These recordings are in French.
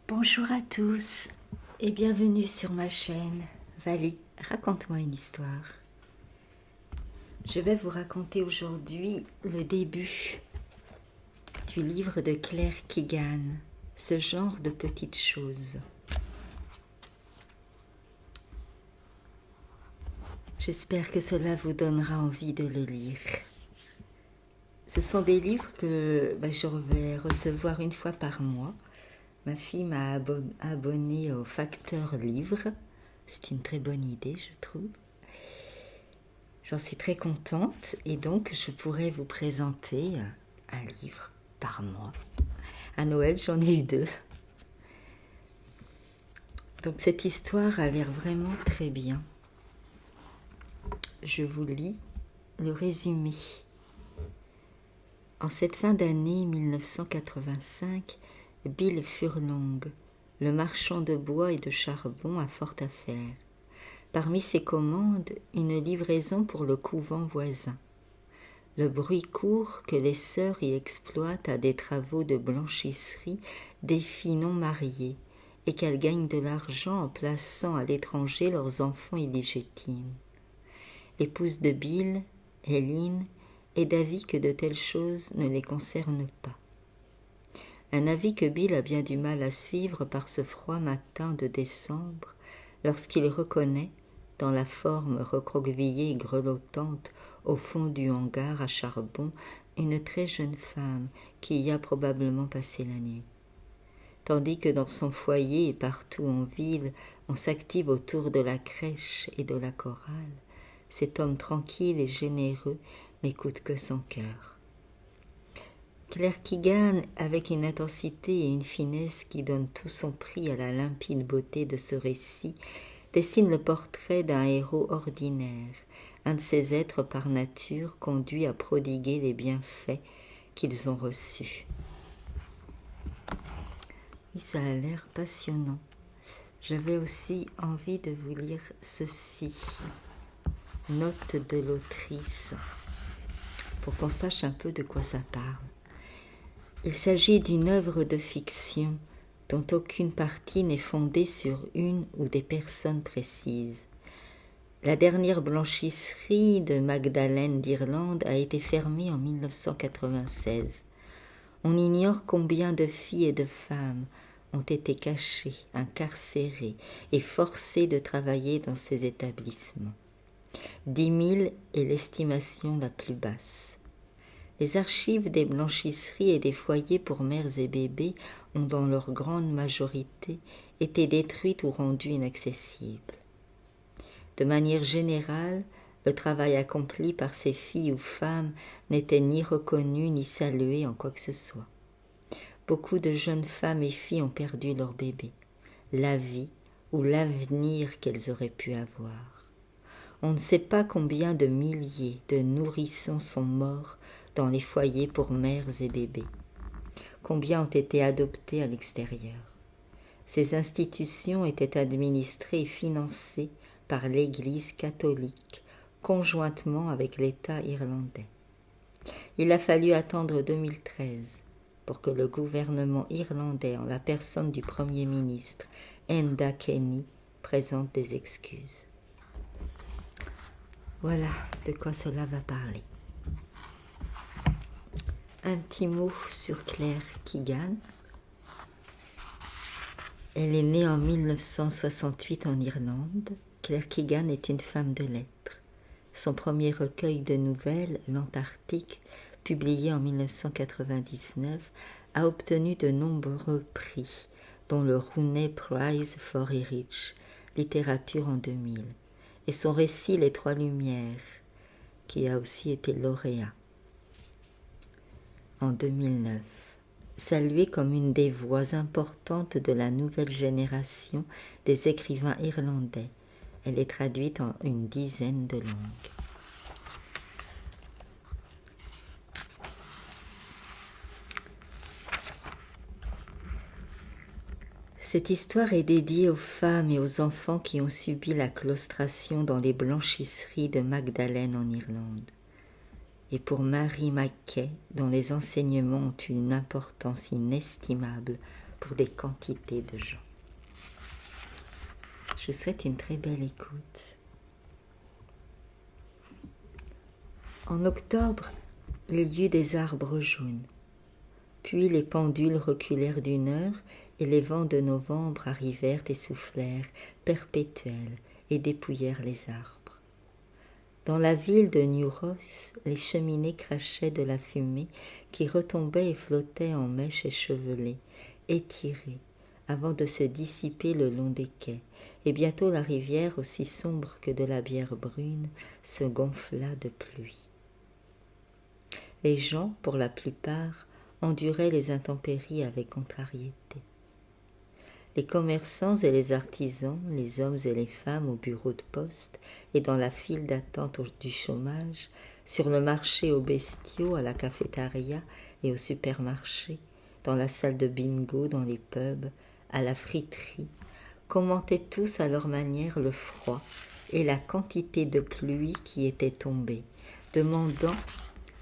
Bonjour à tous et bienvenue sur ma chaîne Vali, raconte-moi une histoire. Je vais vous raconter aujourd'hui le début du livre de Claire Keegan, ce genre de petites choses. J'espère que cela vous donnera envie de le lire. Ce sont des livres que je vais recevoir une fois par mois. Ma fille m'a abonné au Facteur Livre. C'est une très bonne idée, je trouve. J'en suis très contente et donc je pourrais vous présenter un livre par mois. À Noël, j'en ai eu 2. Donc cette histoire a l'air vraiment très bien. Je vous lis le résumé. En cette fin d'année 1985, Bill Furlong, le marchand de bois et de charbon, a fort à faire. Parmi ses commandes, une livraison pour le couvent voisin. Le bruit court que les sœurs y exploitent à des travaux de blanchisserie des filles non mariées et qu'elles gagnent de l'argent en plaçant à l'étranger leurs enfants illégitimes. L'épouse de Bill, Hélène, est d'avis que de telles choses ne les concernent pas. Un avis que Bill a bien du mal à suivre par ce froid matin de décembre, lorsqu'il reconnaît, dans la forme recroquevillée et grelottante au fond du hangar à charbon, une très jeune femme qui y a probablement passé la nuit. Tandis que dans son foyer et partout en ville, on s'active autour de la crèche et de la chorale, cet homme tranquille et généreux n'écoute que son cœur. Claire Keegan, avec une intensité et une finesse qui donnent tout son prix à la limpide beauté de ce récit, dessine le portrait d'un héros ordinaire, un de ces êtres par nature conduits à prodiguer les bienfaits qu'ils ont reçus. Oui, ça a l'air passionnant. J'avais aussi envie de vous lire ceci. Note de l'autrice, pour qu'on sache un peu de quoi ça parle. Il s'agit d'une œuvre de fiction dont aucune partie n'est fondée sur une ou des personnes précises. La dernière blanchisserie de Magdalene d'Irlande a été fermée en 1996. On ignore combien de filles et de femmes ont été cachées, incarcérées et forcées de travailler dans ces établissements. 10 000 est l'estimation la plus basse. Les archives des blanchisseries et des foyers pour mères et bébés ont dans leur grande majorité été détruites ou rendues inaccessibles. De manière générale, le travail accompli par ces filles ou femmes n'était ni reconnu ni salué en quoi que ce soit. Beaucoup de jeunes femmes et filles ont perdu leur bébé, la vie ou l'avenir qu'elles auraient pu avoir. On ne sait pas combien de milliers de nourrissons sont morts dans les foyers pour mères et bébés. Combien ont été adoptés à l'extérieur. Ces institutions étaient administrées et financées par l'Église catholique, conjointement avec l'État irlandais. Il a fallu attendre 2013 pour que le gouvernement irlandais, en la personne du Premier ministre Enda Kenny, présente des excuses. Voilà de quoi cela va parler. Un petit mot sur Claire Keegan. Elle est née en 1968 en Irlande. Claire Keegan est une femme de lettres. Son premier recueil de nouvelles, L'Antarctique, publié en 1999, a obtenu de nombreux prix, dont le Rooney Prize for Irish, littérature en 2000, et son récit Les Trois Lumières, qui a aussi été lauréat en 2009. Saluée comme une des voix importantes de la nouvelle génération des écrivains irlandais, elle est traduite en une dizaine de langues. Cette histoire est dédiée aux femmes et aux enfants qui ont subi la claustration dans les blanchisseries de Magdalene en Irlande. Et pour Mary Mackay, dont les enseignements ont une importance inestimable pour des quantités de gens. Je vous souhaite une très belle écoute. En octobre, il y eut des arbres jaunes. Puis les pendules reculèrent d'1 heure et les vents de novembre arrivèrent et soufflèrent, perpétuels, et dépouillèrent les arbres. Dans la ville de New Ross, les cheminées crachaient de la fumée qui retombait et flottait en mèches échevelées, étirées, avant de se dissiper le long des quais, et bientôt la rivière, aussi sombre que de la bière brune, se gonfla de pluie. Les gens, pour la plupart, enduraient les intempéries avec contrariété. Les commerçants et les artisans, les hommes et les femmes au bureau de poste et dans la file d'attente du chômage, sur le marché aux bestiaux, à la cafétéria et au supermarché, dans la salle de bingo, dans les pubs, à la friterie, commentaient tous à leur manière le froid et la quantité de pluie qui était tombée, demandant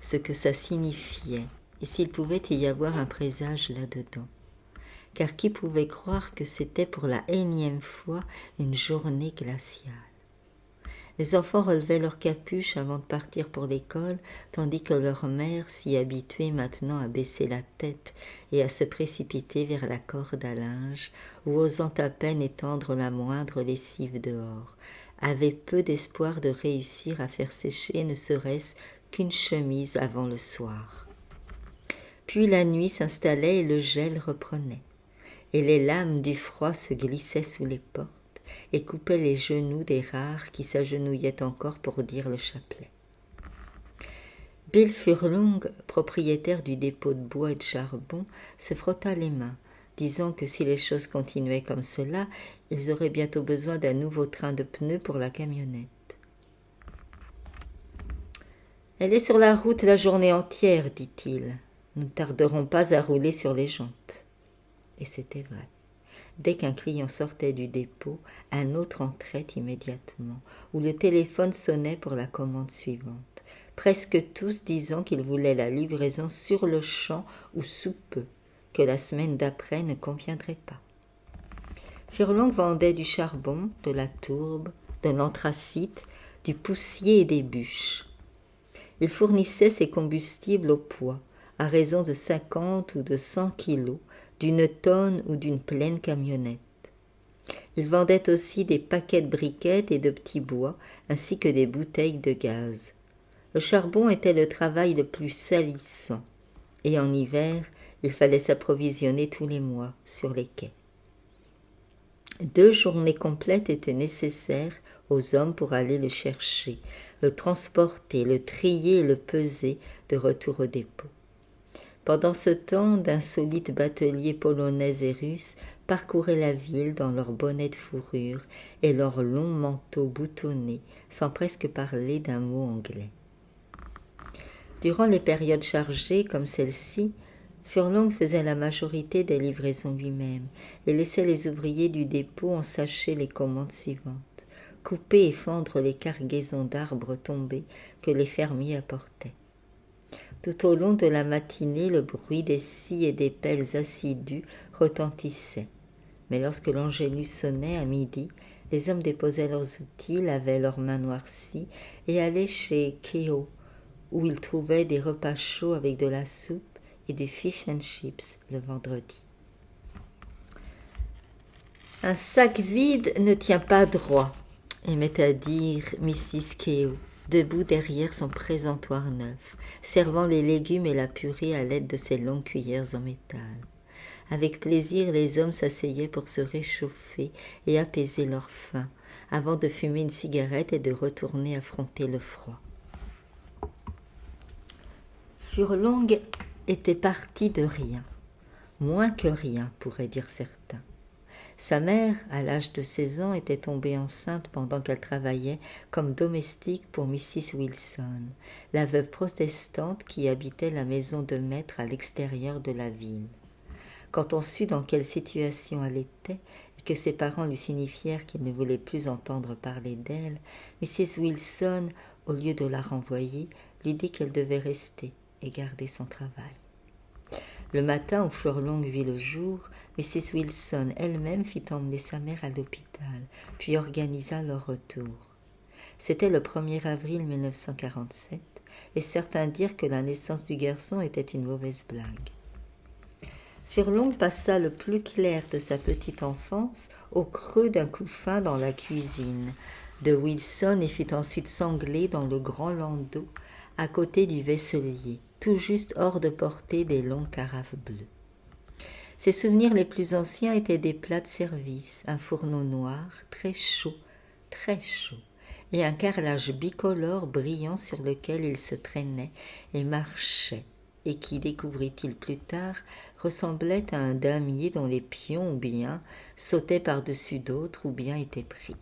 ce que ça signifiait et s'il pouvait y avoir un présage là-dedans. Car qui pouvait croire que c'était pour la énième fois une journée glaciale? Les enfants relevaient leurs capuches avant de partir pour l'école, tandis que leurs mères, si habituées maintenant à baisser la tête et à se précipiter vers la corde à linge, ou osant à peine étendre la moindre lessive dehors, avaient peu d'espoir de réussir à faire sécher ne serait-ce qu'une chemise avant le soir. Puis la nuit s'installait et le gel reprenait, et les lames du froid se glissaient sous les portes et coupaient les genoux des rares qui s'agenouillaient encore pour dire le chapelet. Bill Furlong, propriétaire du dépôt de bois et de charbon, se frotta les mains, disant que si les choses continuaient comme cela, ils auraient bientôt besoin d'un nouveau train de pneus pour la camionnette. « Elle est sur la route la journée entière, dit-il. Nous ne tarderons pas à rouler sur les jantes. » Et c'était vrai. Dès qu'un client sortait du dépôt, un autre entrait immédiatement, ou le téléphone sonnait pour la commande suivante, presque tous disant qu'ils voulaient la livraison sur le champ ou sous peu, que la semaine d'après ne conviendrait pas. Furlong vendait du charbon, de la tourbe, de l'anthracite, du poussier et des bûches. Il fournissait ses combustibles au poids, à raison de 50 ou de 100 kilos, d'une tonne ou d'une pleine camionnette. Il vendait aussi des paquets de briquettes et de petits bois, ainsi que des bouteilles de gaz. Le charbon était le travail le plus salissant, et en hiver, il fallait s'approvisionner tous les mois sur les quais. 2 journées complètes étaient nécessaires aux hommes pour aller le chercher, le transporter, le trier et le peser de retour au dépôt. Pendant ce temps, d'insolites bateliers polonais et russes parcouraient la ville dans leurs bonnets de fourrure et leurs longs manteaux boutonnés, sans presque parler d'un mot anglais. Durant les périodes chargées comme celle-ci, Furlong faisait la majorité des livraisons lui-même et laissait les ouvriers du dépôt ensacher les commandes suivantes, couper et fendre les cargaisons d'arbres tombés que les fermiers apportaient. Tout au long de la matinée, le bruit des scies et des pelles assidues retentissait. Mais lorsque l'Angélus sonnait à midi, les hommes déposaient leurs outils, lavaient leurs mains noircies et allaient chez Keogh, où ils trouvaient des repas chauds avec de la soupe et des fish and chips le vendredi. « Un sac vide ne tient pas droit », aimait à dire Mrs. Keogh, debout derrière son présentoir neuf, servant les légumes et la purée à l'aide de ses longues cuillères en métal. Avec plaisir, les hommes s'asseyaient pour se réchauffer et apaiser leur faim, avant de fumer une cigarette et de retourner affronter le froid. Furlong était parti de rien, moins que rien, pourraient dire certains. Sa mère, à l'âge de 16 ans, était tombée enceinte pendant qu'elle travaillait comme domestique pour Mrs. Wilson, la veuve protestante qui habitait la maison de maître à l'extérieur de la ville. Quand on sut dans quelle situation elle était et que ses parents lui signifièrent qu'ils ne voulaient plus entendre parler d'elle, Mrs. Wilson, au lieu de la renvoyer, lui dit qu'elle devait rester et garder son travail. Le matin où Furlong vit le jour, Mrs. Wilson elle-même fit emmener sa mère à l'hôpital, puis organisa leur retour. C'était le 1er avril 1947, et certains dirent que la naissance du garçon était une mauvaise blague. Furlong passa le plus clair de sa petite enfance au creux d'un couffin dans la cuisine de Wilson et fut ensuite sanglé dans le grand landau à côté du vaisselier, tout juste hors de portée des longues carafes bleues. Ses souvenirs les plus anciens étaient des plats de service, un fourneau noir, très chaud, et un carrelage bicolore brillant sur lequel il se traînait et marchait, et qui, découvrit-il plus tard, ressemblait à un damier dont les pions ou bien sautaient par-dessus d'autres ou bien étaient pris.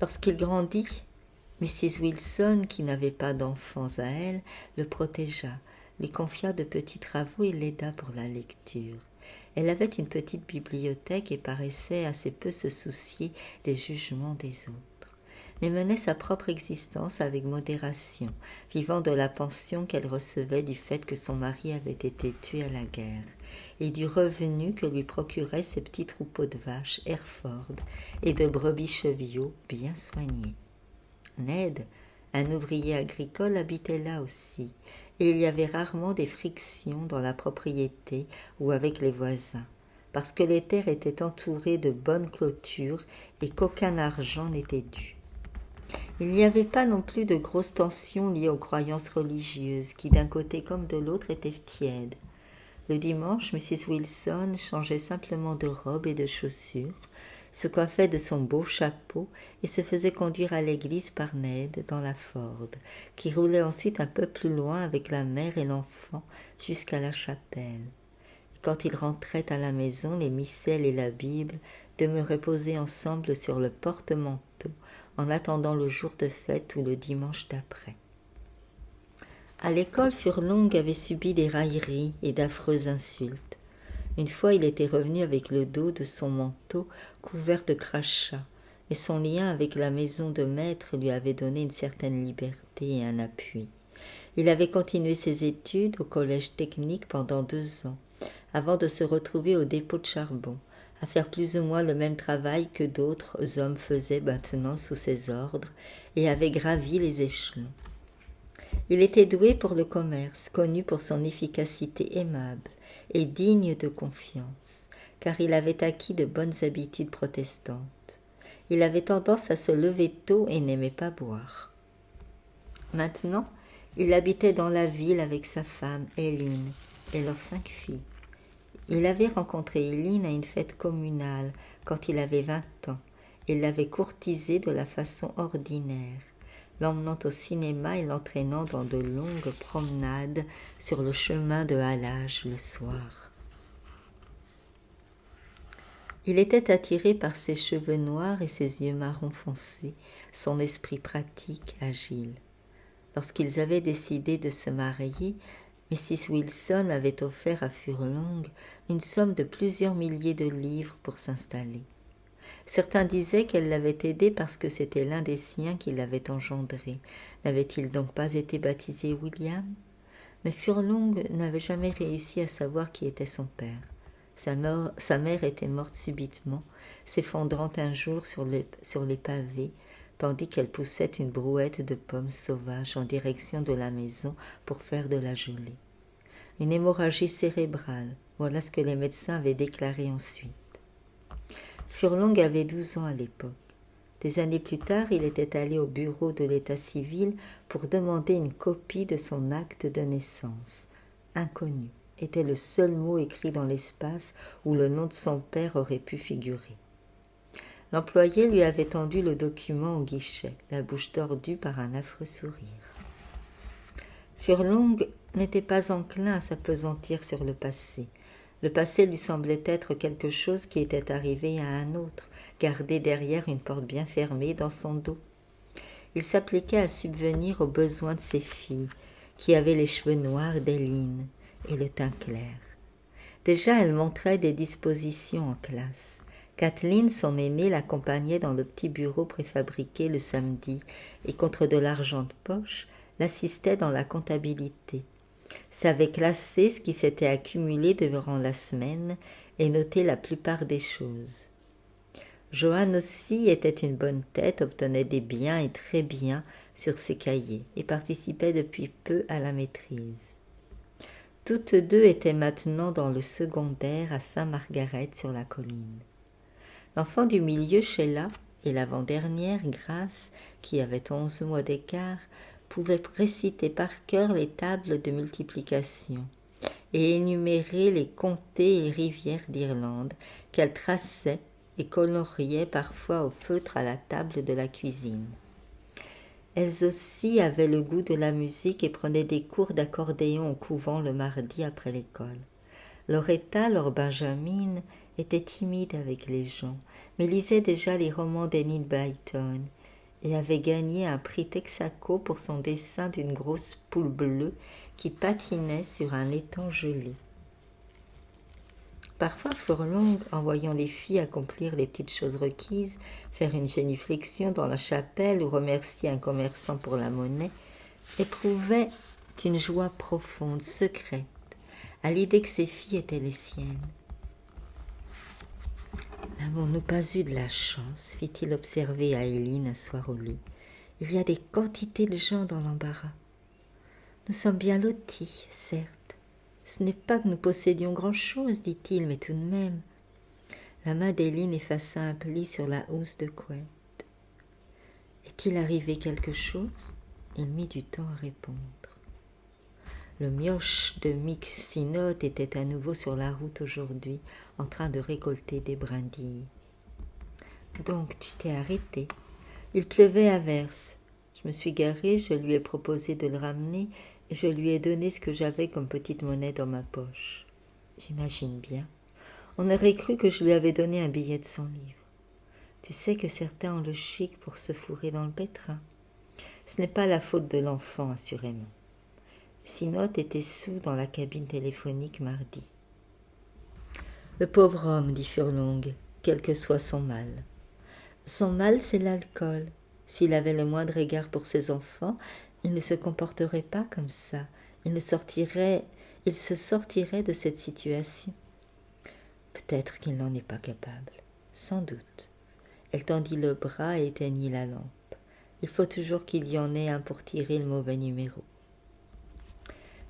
Lorsqu'il grandit, Mrs. Wilson, qui n'avait pas d'enfants à elle, le protégea, lui confia de petits travaux et l'aida pour la lecture. Elle avait une petite bibliothèque et paraissait assez peu se soucier des jugements des autres, mais menait sa propre existence avec modération, vivant de la pension qu'elle recevait du fait que son mari avait été tué à la guerre, et du revenu que lui procuraient ses petits troupeaux de vaches Hereford et de brebis cheviots bien soignés. Ned, un ouvrier agricole, habitait là aussi, et il y avait rarement des frictions dans la propriété ou avec les voisins, parce que les terres étaient entourées de bonnes clôtures et qu'aucun argent n'était dû. Il n'y avait pas non plus de grosses tensions liées aux croyances religieuses, qui d'un côté comme de l'autre étaient tièdes. Le dimanche, Mrs. Wilson changeait simplement de robe et de chaussures, se coiffait de son beau chapeau et se faisait conduire à l'église par Ned dans la Ford, qui roulait ensuite un peu plus loin avec la mère et l'enfant jusqu'à la chapelle. Et quand ils rentraient à la maison, les missels et la Bible demeuraient posés ensemble sur le porte-manteau en attendant le jour de fête ou le dimanche d'après. À l'école, Furlong avait subi des railleries et d'affreuses insultes. Une fois, il était revenu avec le dos de son manteau couvert de crachats, mais son lien avec la maison de maître lui avait donné une certaine liberté et un appui. Il avait continué ses études au collège technique pendant 2 ans, avant de se retrouver au dépôt de charbon, à faire plus ou moins le même travail que d'autres hommes faisaient maintenant sous ses ordres et avait gravi les échelons. Il était doué pour le commerce, connu pour son efficacité aimable et digne de confiance, car il avait acquis de bonnes habitudes protestantes. Il avait tendance à se lever tôt et n'aimait pas boire. Maintenant, il habitait dans la ville avec sa femme, Eileen, et leurs 5 filles. Il avait rencontré Eileen à une fête communale quand il avait 20 ans et l'avait courtisée de la façon ordinaire, l'emmenant au cinéma et l'entraînant dans de longues promenades sur le chemin de halage le soir. Il était attiré par ses cheveux noirs et ses yeux marron foncé, son esprit pratique, agile. Lorsqu'ils avaient décidé de se marier, Mrs. Wilson avait offert à Furlong une somme de plusieurs milliers de livres pour s'installer. Certains disaient qu'elle l'avait aidé parce que c'était l'un des siens qui l'avait engendré. N'avait-il donc pas été baptisé William ? Mais Furlong n'avait jamais réussi à savoir qui était son père. Sa mère était morte subitement, s'effondrant un jour sur les pavés, tandis qu'elle poussait une brouette de pommes sauvages en direction de la maison pour faire de la gelée. Une hémorragie cérébrale, voilà ce que les médecins avaient déclaré ensuite. Furlong avait 12 ans à l'époque. Des années plus tard, il était allé au bureau de l'état civil pour demander une copie de son acte de naissance. Inconnu était le seul mot écrit dans l'espace où le nom de son père aurait pu figurer. L'employé lui avait tendu le document au guichet, la bouche tordue par un affreux sourire. Furlong n'était pas enclin à s'appesantir sur le passé. Le passé lui semblait être quelque chose qui était arrivé à un autre, gardé derrière une porte bien fermée dans son dos. Il s'appliquait à subvenir aux besoins de ses filles, qui avaient les cheveux noirs d'Eileen et le teint clair. Déjà, elle montrait des dispositions en classe. Kathleen, son aînée, l'accompagnait dans le petit bureau préfabriqué le samedi et contre de l'argent de poche, l'assistait dans la comptabilité. savait classer ce qui s'était accumulé durant la semaine et noter la plupart des choses. Johan aussi était une bonne tête, obtenait des biens et très bien sur ses cahiers et participait depuis peu à la maîtrise. Toutes deux étaient maintenant dans le secondaire à Saint-Margaret-sur-la-Colline. L'enfant du milieu, Sheila, et l'avant-dernière, Grace, qui avait 11 mois d'écart, pouvaient réciter par cœur les tables de multiplication et énumérer les comtés et rivières d'Irlande qu'elles traçaient et coloriaient parfois au feutre à la table de la cuisine. Elles aussi avaient le goût de la musique et prenaient des cours d'accordéon au couvent le mardi après l'école. Loretta, leur Benjamine, était timide avec les gens, mais lisait déjà les romans d'Enid Blyton et avait gagné un prix Texaco pour son dessin d'une grosse poule bleue qui patinait sur un étang gelé. Parfois, Furlong, en voyant les filles accomplir les petites choses requises, faire une génuflexion dans la chapelle ou remercier un commerçant pour la monnaie, éprouvait une joie profonde, secrète, à l'idée que ces filles étaient les siennes. « N'avons-nous pas eu de la chance ?» fit-il observer à Eileen un soir au lit. « Il y a des quantités de gens dans l'embarras. Nous sommes bien lotis, certes. Ce n'est pas que nous possédions grand-chose, dit-il, mais tout de même. » La main d'Eileen effaça un pli sur la housse de couette. « Est-il arrivé quelque chose ?» Il mit du temps à répondre. Le mioche de Mick Sinot était à nouveau sur la route aujourd'hui, en train de récolter des brindilles. « Donc tu t'es arrêté. Il pleuvait à verse. Je me suis garée, je lui ai proposé de le ramener et je lui ai donné ce que j'avais comme petite monnaie dans ma poche. J'imagine bien. On aurait cru que je lui avais donné un billet de 100 livres. Tu sais que certains ont le chic pour se fourrer dans le pétrin. Ce n'est pas la faute de l'enfant, assurément. Sinot était soûl dans la cabine téléphonique mardi. Le pauvre homme, dit Furlong, quel que soit son mal. Son mal, c'est l'alcool. S'il avait le moindre égard pour ses enfants, il ne se comporterait pas comme ça. Il se sortirait de cette situation. Peut-être qu'il n'en est pas capable. Sans doute. Elle tendit le bras et éteignit la lampe. Il faut toujours qu'il y en ait un pour tirer le mauvais numéro.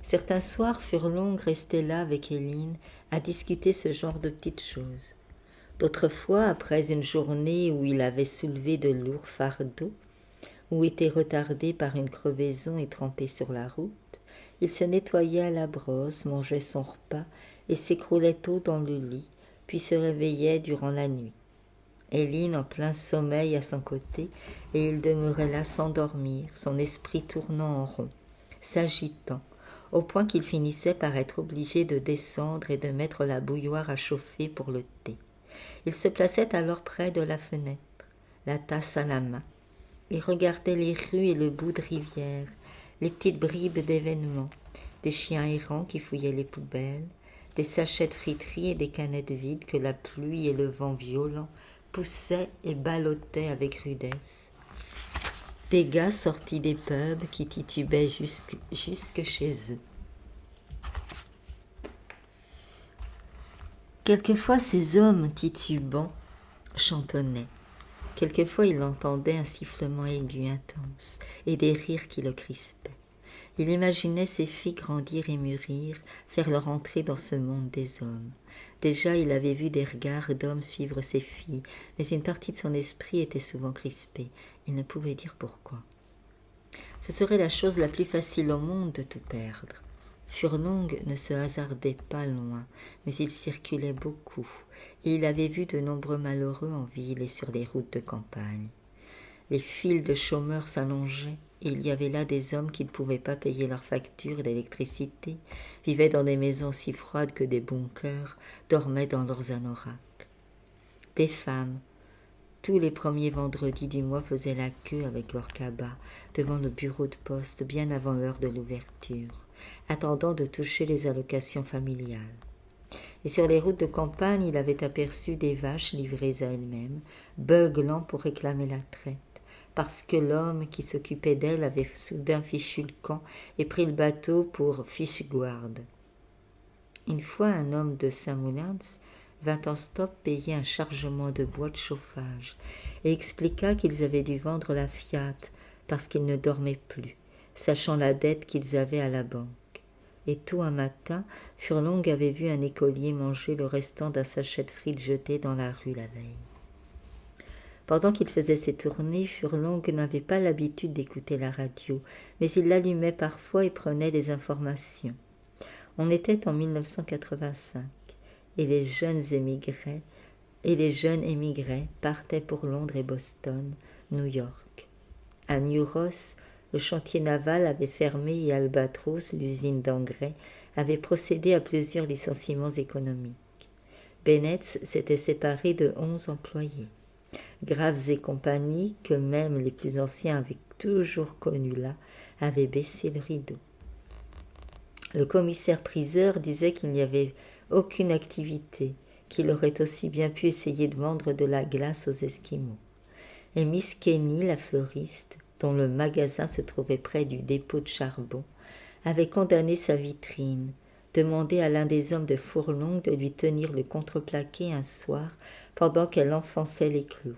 Certains soirs, Furlong restait là avec Eileen à discuter ce genre de petites choses. D'autres fois, après une journée où il avait soulevé de lourds fardeaux, ou été retardé par une crevaison et trempé sur la route, il se nettoyait à la brosse, mangeait son repas et s'écroulait tôt dans le lit, puis se réveillait durant la nuit. Eileen en plein sommeil à son côté, et il demeurait là sans dormir, son esprit tournant en rond, s'agitant, au point qu'il finissait par être obligé de descendre et de mettre la bouilloire à chauffer pour le thé. Il se plaçait alors près de la fenêtre, la tasse à la main, et regardait les rues et le bout de rivière, les petites bribes d'événements, des chiens errants qui fouillaient les poubelles, des sachets de friterie et des canettes vides que la pluie et le vent violent poussaient et ballottaient avec rudesse. Des gars sortis des pubs qui titubaient jusque chez eux. Quelquefois ces hommes titubants chantonnaient. Quelquefois il entendait un sifflement aigu intense et des rires qui le crispaient. Il imaginait ses filles grandir et mûrir, faire leur entrée dans ce monde des hommes. Déjà il avait vu des regards d'hommes suivre ses filles, mais une partie de son esprit était souvent crispée. Il ne pouvait dire pourquoi. Ce serait la chose la plus facile au monde de tout perdre. Furlong ne se hasardait pas loin, mais il circulait beaucoup, et il avait vu de nombreux malheureux en ville et sur les routes de campagne. Les files de chômeurs s'allongeaient, et il y avait là des hommes qui ne pouvaient pas payer leurs factures d'électricité, vivaient dans des maisons si froides que des bunkers, dormaient dans leurs anoraks. Des femmes, tous les premiers vendredis du mois, faisaient la queue avec leur cabas devant le bureau de poste bien avant l'heure de l'ouverture, attendant de toucher les allocations familiales. Et sur les routes de campagne, il avait aperçu des vaches livrées à elles-mêmes, beuglant pour réclamer la traite, parce que l'homme qui s'occupait d'elle avait soudain fichu le camp et pris le bateau pour Fischgward. Une fois, un homme de Saint-Moulins vint en stop payer un chargement de bois de chauffage et expliqua qu'ils avaient dû vendre la Fiat parce qu'ils ne dormaient plus, sachant la dette qu'ils avaient à la banque. Et tôt un matin, Furlong avait vu un écolier manger le restant d'un sachet de frites jeté dans la rue la veille. Pendant qu'il faisait ses tournées, Furlong n'avait pas l'habitude d'écouter la radio, mais il l'allumait parfois et prenait des informations. On était en 1985 et les jeunes émigraient partaient pour Londres et Boston, New York. À New Ross, le chantier naval avait fermé et Albatros, l'usine d'engrais, avait procédé à plusieurs licenciements économiques. Bennett s'était séparé de 11 employés. Graves et compagnie, que même les plus anciens avaient toujours connus là, avaient baissé le rideau. Le commissaire-priseur disait qu'il n'y avait aucune activité, qu'il aurait aussi bien pu essayer de vendre de la glace aux Esquimaux. Et Miss Kenny, la fleuriste, dont le magasin se trouvait près du dépôt de charbon, avait condamné sa vitrine, demandé à l'un des hommes de Furlong de lui tenir le contreplaqué un soir pendant qu'elle enfonçait les clous.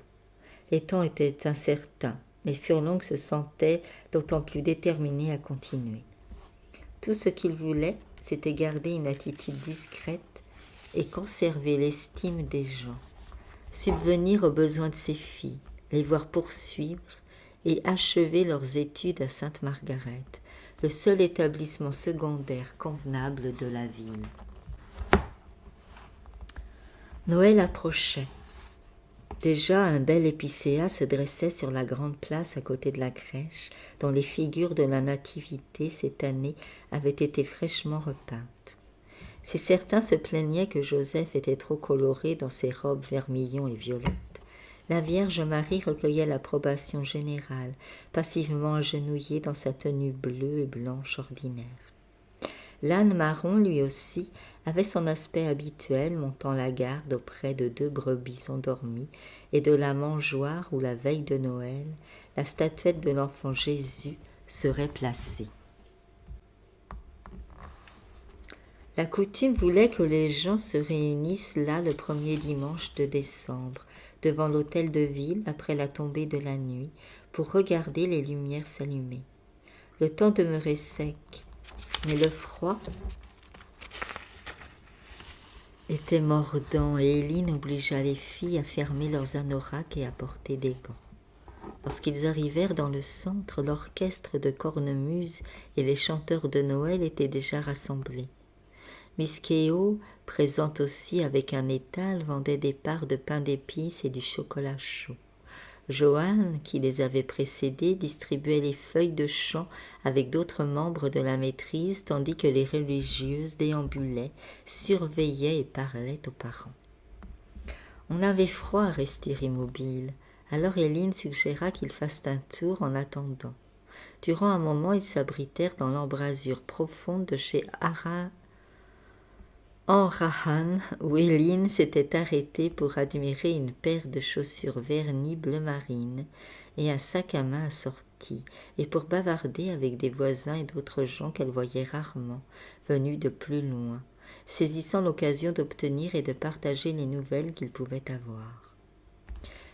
Les temps étaient incertains, mais Furlong se sentait d'autant plus déterminé à continuer. Tout ce qu'il voulait, c'était garder une attitude discrète et conserver l'estime des gens, subvenir aux besoins de ses filles, les voir poursuivre et achever leurs études à Sainte-Margaret, le seul établissement secondaire convenable de la ville. Noël approchait. Déjà, un bel épicéa se dressait sur la grande place à côté de la crèche, dont les figures de la nativité cette année avaient été fraîchement repeintes. Si certains se plaignaient que Joseph était trop coloré dans ses robes vermillon et violettes, la Vierge Marie recueillait l'approbation générale, passivement agenouillée dans sa tenue bleue et blanche ordinaire. L'âne marron, lui aussi, avait son aspect habituel, montant la garde auprès de 2 brebis endormies et de la mangeoire où, la veille de Noël, la statuette de l'enfant Jésus serait placée. La coutume voulait que les gens se réunissent là le premier dimanche de décembre, devant l'hôtel de ville après la tombée de la nuit, pour regarder les lumières s'allumer. Le temps demeurait sec, mais le froid était mordant et Éline obligea les filles à fermer leurs anoraks et à porter des gants. Lorsqu'ils arrivèrent dans le centre, l'orchestre de cornemuse et les chanteurs de Noël étaient déjà rassemblés. Miss Keogh, présente aussi avec un étal, vendait des parts de pain d'épices et du chocolat chaud. Joanne, qui les avait précédés, distribuait les feuilles de chant avec d'autres membres de la maîtrise, tandis que les religieuses déambulaient, surveillaient et parlaient aux parents. On avait froid à rester immobile, alors Éline suggéra qu'ils fassent un tour en attendant. Durant un moment, ils s'abritèrent dans l'embrasure profonde de chez Hanrahan, où Éline s'était arrêtée pour admirer une paire de chaussures vernies bleu marine et un sac à main assorti, et pour bavarder avec des voisins et d'autres gens qu'elle voyait rarement, venus de plus loin, saisissant l'occasion d'obtenir et de partager les nouvelles qu'ils pouvaient avoir.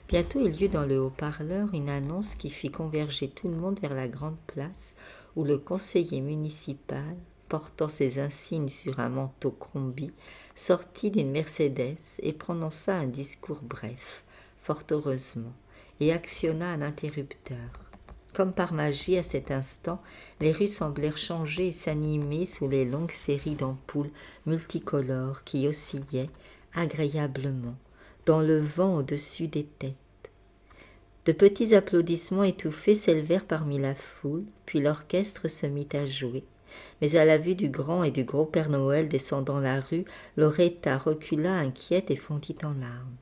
Bientôt il y eut dans le haut-parleur une annonce qui fit converger tout le monde vers la grande place où le conseiller municipal, portant ses insignes sur un manteau crombi, sortit d'une Mercedes et prononça un discours bref, fort heureusement, et actionna un interrupteur. Comme par magie, à cet instant, les rues semblèrent changer et s'animer sous les longues séries d'ampoules multicolores qui oscillaient agréablement dans le vent au-dessus des têtes. De petits applaudissements étouffés s'élevèrent parmi la foule, puis l'orchestre se mit à jouer. Mais à la vue du grand et du gros Père Noël descendant la rue, Loretta recula inquiète et fondit en larmes.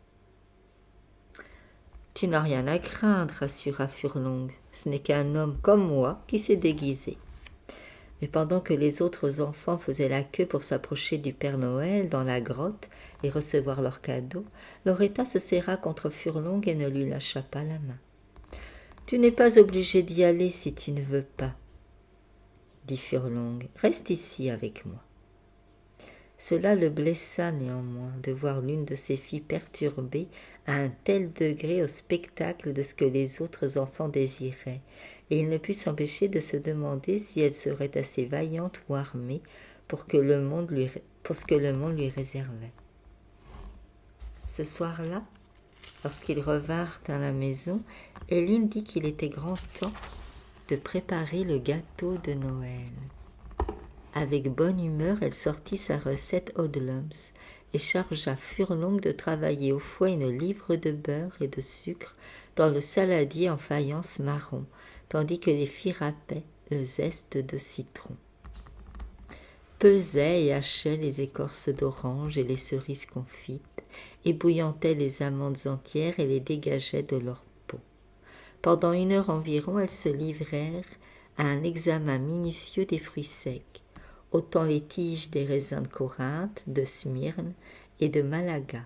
« Tu n'as rien à craindre, rassura Furlong. Ce n'est qu'un homme comme moi qui s'est déguisé. » Mais pendant que les autres enfants faisaient la queue pour s'approcher du Père Noël dans la grotte et recevoir leurs cadeaux, Loretta se serra contre Furlong et ne lui lâcha pas la main. « Tu n'es pas obligé d'y aller si tu ne veux pas, dit Furlong. Reste ici avec moi. Cela le blessa néanmoins de voir l'une de ses filles perturbée à un tel degré au spectacle de ce que les autres enfants désiraient, et il ne put s'empêcher de se demander si elle serait assez vaillante ou armée pour ce que le monde lui réservait. Ce soir-là, lorsqu'ils revinrent à la maison, Éline dit qu'il était grand temps de préparer le gâteau de Noël. Avec bonne humeur, elle sortit sa recette Odlums et chargea Furlong de travailler au fouet une livre de beurre et de sucre dans le saladier en faïence marron, tandis que les filles râpaient le zeste de citron, pesaient et hachaient les écorces d'orange et les cerises confites, ébouillantaient les amandes entières et les dégageaient de leur peau. Pendant 1 heure environ, elles se livrèrent à un examen minutieux des fruits secs, autant les tiges des raisins de Corinthe, de Smyrne et de Malaga,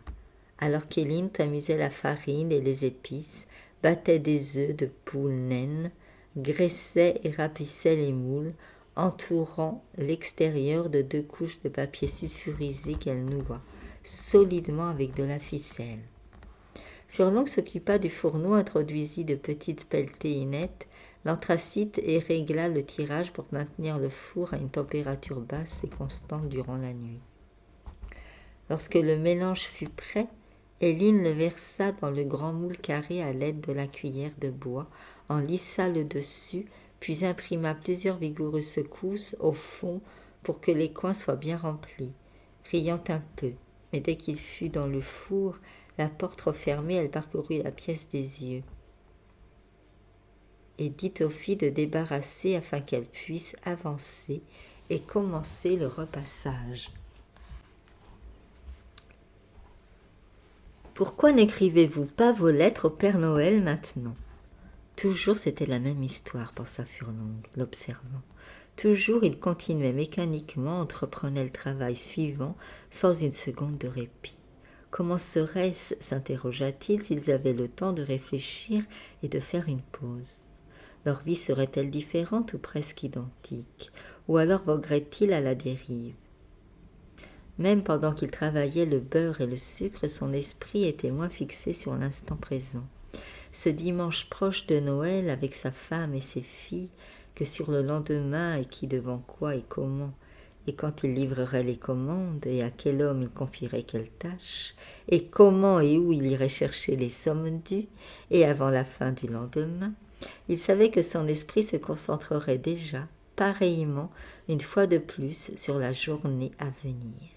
alors qu'Éline tamisait la farine et les épices, battait des œufs de poule naine, graissait et rapissait les moules, entourant l'extérieur de 2 couches de papier sulfurisé qu'elle noua solidement avec de la ficelle. Furlong s'occupa du fourneau, introduisit de petites pelletéinettes, l'anthracite et régla le tirage pour maintenir le four à une température basse et constante durant la nuit. Lorsque le mélange fut prêt, Éline le versa dans le grand moule carré à l'aide de la cuillère de bois, en lissa le dessus, puis imprima plusieurs vigoureuses secousses au fond pour que les coins soient bien remplis, riant un peu. Mais dès qu'il fut dans le four, la porte refermée, elle parcourut la pièce des yeux et dit aux filles de débarrasser afin qu'elles puissent avancer et commencer le repassage. « Pourquoi n'écrivez-vous pas vos lettres au Père Noël maintenant ?» Toujours c'était la même histoire, pensa Furlong, l'observant. Toujours il continuait mécaniquement, entreprenait le travail suivant, sans une seconde de répit. Comment serait-ce, s'interrogea-t-il, s'ils avaient le temps de réfléchir et de faire une pause? Leur vie serait-elle différente ou presque identique? Ou alors voguerait-il à la dérive? Même pendant qu'il travaillait le beurre et le sucre, son esprit était moins fixé sur l'instant présent. Ce dimanche proche de Noël, avec sa femme et ses filles, que sur le lendemain, et qui devant quoi et comment, et quand il livrerait les commandes, et à quel homme il confierait quelle tâche, et comment et où il irait chercher les sommes dues, et avant la fin du lendemain, il savait que son esprit se concentrerait déjà, pareillement, une fois de plus, sur la journée à venir.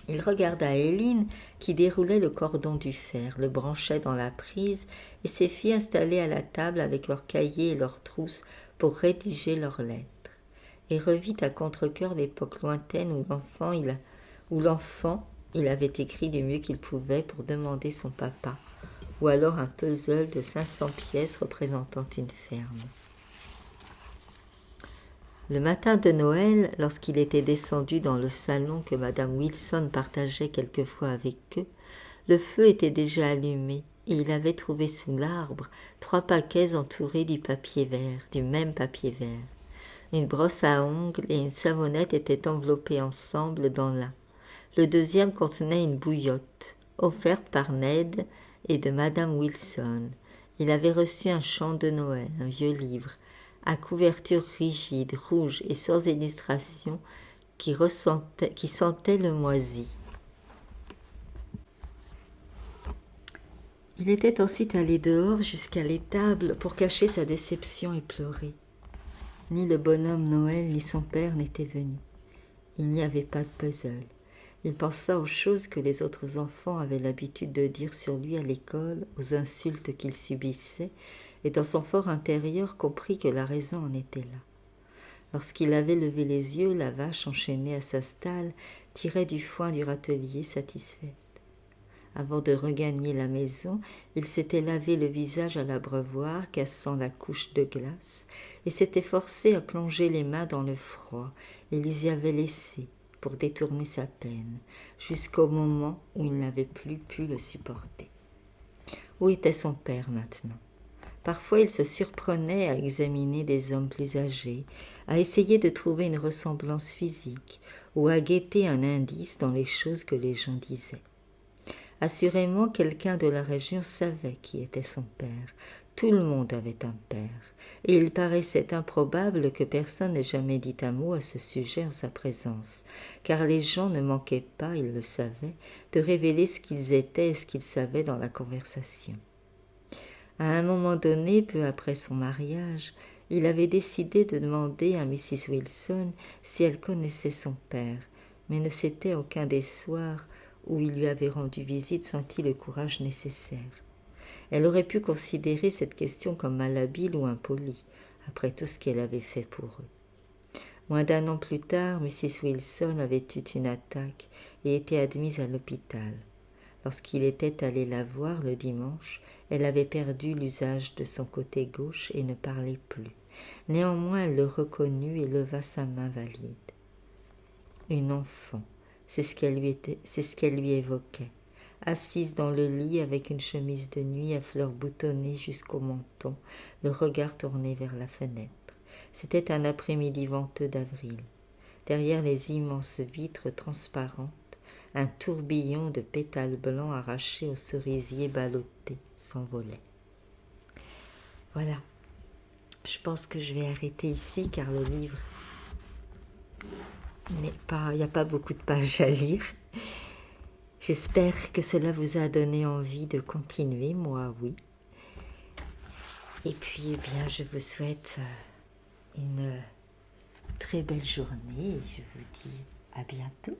Il regarda Éline qui déroulait le cordon du fer, le branchait dans la prise, et ses filles installées à la table avec leurs cahiers et leurs trousses pour rédiger leurs lettres, et revit à contre-cœur l'époque lointaine où l'enfant il avait écrit du mieux qu'il pouvait pour demander son papa, ou alors un puzzle de 500 pièces représentant une ferme. Le matin de Noël, lorsqu'il était descendu dans le salon que Madame Wilson partageait quelquefois avec eux, le feu était déjà allumé et il avait trouvé sous l'arbre 3 paquets entourés du même papier vert. Une brosse à ongles et une savonnette étaient enveloppées ensemble dans l'un. Le deuxième contenait une bouillotte, offerte par Ned et de Madame Wilson. Il avait reçu un chant de Noël, un vieux livre, à couverture rigide, rouge et sans illustration, qui sentait le moisi. Il était ensuite allé dehors jusqu'à l'étable pour cacher sa déception et pleurer. Ni le bonhomme Noël ni son père n'étaient venus. Il n'y avait pas de puzzle. Il pensa aux choses que les autres enfants avaient l'habitude de dire sur lui à l'école, aux insultes qu'il subissait, et dans son fort intérieur comprit que la raison en était là. Lorsqu'il avait levé les yeux, la vache enchaînée à sa stalle tirait du foin du râtelier satisfaite. Avant de regagner la maison, il s'était lavé le visage à l'abreuvoir, cassant la couche de glace, et s'était forcé à plonger les mains dans le froid, et les y avait laissées pour détourner sa peine, jusqu'au moment où il n'avait plus pu le supporter. Où était son père maintenant? Parfois, il se surprenait à examiner des hommes plus âgés, à essayer de trouver une ressemblance physique ou à guetter un indice dans les choses que les gens disaient. Assurément, quelqu'un de la région savait qui était son père. Tout le monde avait un père, et il paraissait improbable que personne n'ait jamais dit un mot à ce sujet en sa présence, car les gens ne manquaient pas, ils le savaient, de révéler ce qu'ils étaient et ce qu'ils savaient dans la conversation. À un moment donné, peu après son mariage, il avait décidé de demander à Mrs. Wilson si elle connaissait son père, mais ne s'était aucun des soirs où il lui avait rendu visite senti le courage nécessaire. Elle aurait pu considérer cette question comme malhabile ou impolie, après tout ce qu'elle avait fait pour eux. Moins d'un an plus tard, Mrs. Wilson avait eu une attaque et était admise à l'hôpital. Lorsqu'il était allé la voir le dimanche, elle avait perdu l'usage de son côté gauche et ne parlait plus. Néanmoins, elle le reconnut et leva sa main valide. Une enfant, c'est ce qu'elle lui évoquait, assise dans le lit avec une chemise de nuit à fleurs boutonnées jusqu'au menton, le regard tourné vers la fenêtre. C'était un après-midi venteux d'avril. Derrière les immenses vitres transparentes, un tourbillon de pétales blancs arrachés aux cerisiers ballottés s'envolait. Voilà, je pense que je vais arrêter ici car le livre n'est pas, il n'y a pas beaucoup de pages à lire. J'espère que cela vous a donné envie de continuer, moi oui. Et puis, eh bien, je vous souhaite une très belle journée et je vous dis à bientôt.